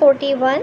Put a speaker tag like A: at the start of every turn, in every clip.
A: 41،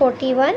A: 41،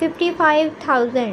A: 55,000،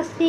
A: 80